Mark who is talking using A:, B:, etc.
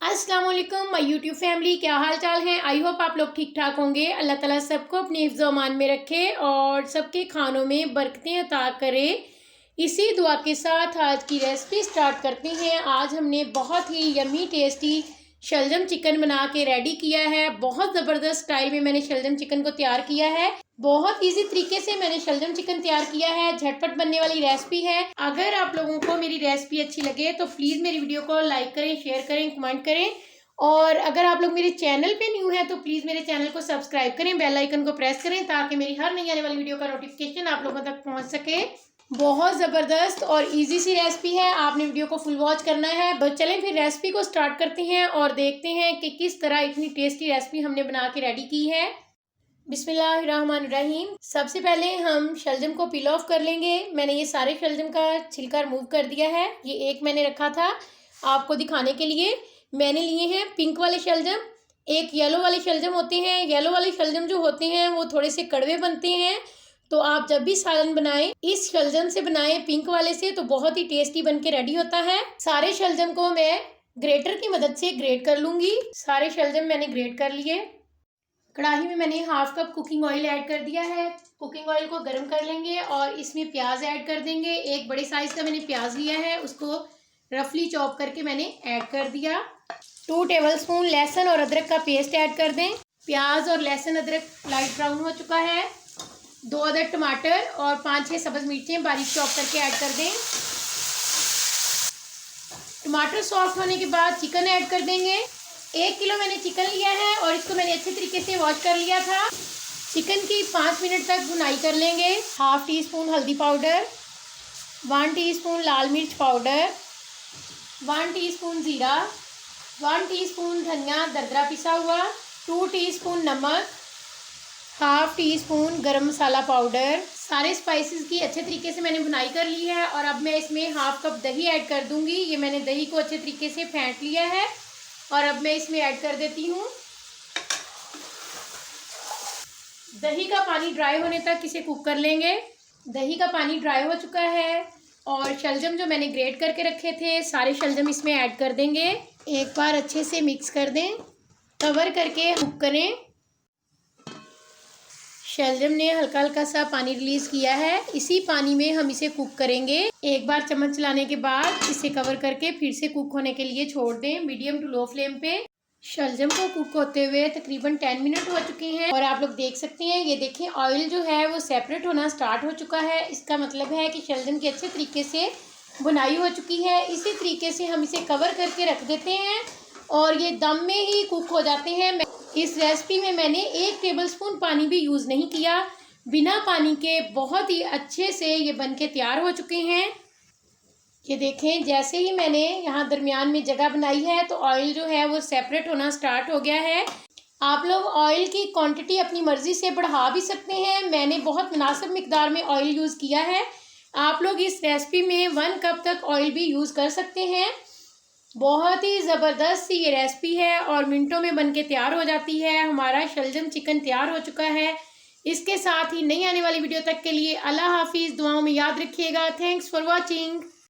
A: अस्सलाम वालेकुम my YouTube family, क्या हाल चाल है। आई होप आप लोग ठीक ठाक होंगे। अल्लाह ताला सबको अपने हिफ्ज़ अमान में रखे और सबके खानों में बरकतें अता करे। इसी दुआ के साथ आज की रेसिपी स्टार्ट करते हैं। आज हमने बहुत ही यम्मी टेस्टी शलजम चिकन बना के रेडी किया है। बहुत ज़बरदस्त स्टाइल में मैंने शलजम चिकन को तैयार किया है। बहुत इजी तरीके से मैंने शलजम चिकन तैयार किया है। झटपट बनने वाली रेसिपी है। अगर आप लोगों को मेरी रेसिपी अच्छी लगे तो प्लीज़ मेरी वीडियो को लाइक करें, शेयर करें, कमेंट करें। और अगर आप लोग मेरे चैनल पे न्यू हैं तो प्लीज़ मेरे चैनल को सब्सक्राइब करें, बेल आइकन को प्रेस करें ताकि मेरी हर नई आने वाली वीडियो का नोटिफिकेशन आप लोगों तक पहुँच सके। बहुत ज़बरदस्त और इजी सी रेसिपी है, आपने वीडियो को फुल वॉच करना है। तो चलें फिर रेसिपी को स्टार्ट करते हैं और देखते हैं कि किस तरह इतनी टेस्टी रेसिपी हमने बना के रेडी की है। बिस्मिल्लाहिर्रहमानिर्रहीम। सबसे पहले हम शलजम को पील ऑफ कर लेंगे। मैंने ये सारे शलजम का छिलका रिमूव कर दिया है। ये एक मैंने रखा था आपको दिखाने के लिए। मैंने लिए हैं पिंक वाले शलजम, एक येलो वाले शलजम होते हैं। येलो वाले शलजम जो होते हैं वो थोड़े से कड़वे बनते हैं, तो आप जब भी सालन बनाएं इस शलजम से बनाएं, पिंक वाले से, तो बहुत ही टेस्टी बन के रेडी होता है। सारे शलजम को मैं ग्रेटर की मदद से ग्रेट कर लूँगी। सारे शलजम मैंने ग्रेट कर लिए। कढ़ाई में मैंने half cup cooking oil add कर दिया है। कुकिंग ऑयल को गर्म कर लेंगे और इसमें प्याज ऐड कर देंगे। एक बड़े साइज का मैंने प्याज लिया है, उसको रफली चॉप करके मैंने ऐड कर दिया। 2 टेबलस्पून लहसुन और अदरक का पेस्ट ऐड कर दें। प्याज और लहसुन अदरक लाइट ब्राउन हो चुका है। 2 अदर टमाटर और 5-6 सब्ज मिर्चें बारीक चॉप करके ऐड कर दें। टमाटर सॉफ्ट होने के बाद चिकन ऐड कर देंगे। 1 किलो मैंने चिकन लिया है और इसको मैंने अच्छे तरीके से वॉश कर लिया था। चिकन की 5 मिनट तक भुनाई कर लेंगे। हाफ टी स्पून हल्दी पाउडर, 1 टीस्पून लाल मिर्च पाउडर, 1 टीस्पून ज़ीरा, 1 टीस्पून धनिया दरदरा पिसा हुआ, 2 टीस्पून नमक, हाफ टी स्पून गरम मसाला पाउडर। सारे स्पाइसेस की अच्छे तरीके से मैंने भुनाई कर ली है और अब मैं इसमें हाफ कप दही ऐड कर दूंगी। ये मैंने दही को अच्छे तरीके से फेंट लिया है और अब मैं इसमें ऐड कर देती हूँ। दही का पानी ड्राई होने तक इसे कुक कर लेंगे। दही का पानी ड्राई हो चुका है और शलजम जो मैंने ग्रेट करके रखे थे सारे शलजम इसमें ऐड कर देंगे। एक बार अच्छे से मिक्स कर दें, कवर करके कुक करें। शलजम ने हल्का हल्का सा पानी रिलीज किया है, इसी पानी में हम इसे कुक करेंगे। एक बार चम्मच चलाने के बाद इसे कवर करके फिर से कुक होने के लिए छोड़ दें मीडियम टू लो फ्लेम पे। शलजम को कुक होते हुए तकरीबन 10 मिनट हो चुके हैं और आप लोग देख सकते हैं, ये देखें ऑयल जो है वो सेपरेट होना स्टार्ट हो चुका है। इसका मतलब है कि शलजम की अच्छे तरीके से बुनाई हो चुकी है। इसी तरीके से हम इसे कवर करके रख देते हैं और ये दम में ही कुक हो जाते हैं। इस रेसिपी में मैंने 1 टेबलस्पून पानी भी यूज़ नहीं किया। बिना पानी के बहुत ही अच्छे से ये बन के तैयार हो चुके हैं। ये देखें, जैसे ही मैंने यहाँ दरमियान में जगह बनाई है तो ऑयल जो है वो सेपरेट होना स्टार्ट हो गया है। आप लोग ऑयल की क्वांटिटी अपनी मर्ज़ी से बढ़ा भी सकते हैं। मैंने बहुत मुनासिब मिकदार में ऑयल यूज़ किया है। आप लोग इस रेसिपी में 1 कप तक ऑयल भी यूज़ कर सकते हैं। बहुत ही ज़बरदस्त सी ये रेसिपी है और मिनटों में बन के तैयार हो जाती है। हमारा शलजम चिकन तैयार हो चुका है। इसके साथ ही नई आने वाली वीडियो तक के लिए अल्लाह हाफिज़। दुआओं में याद रखिएगा। Thanks for watching.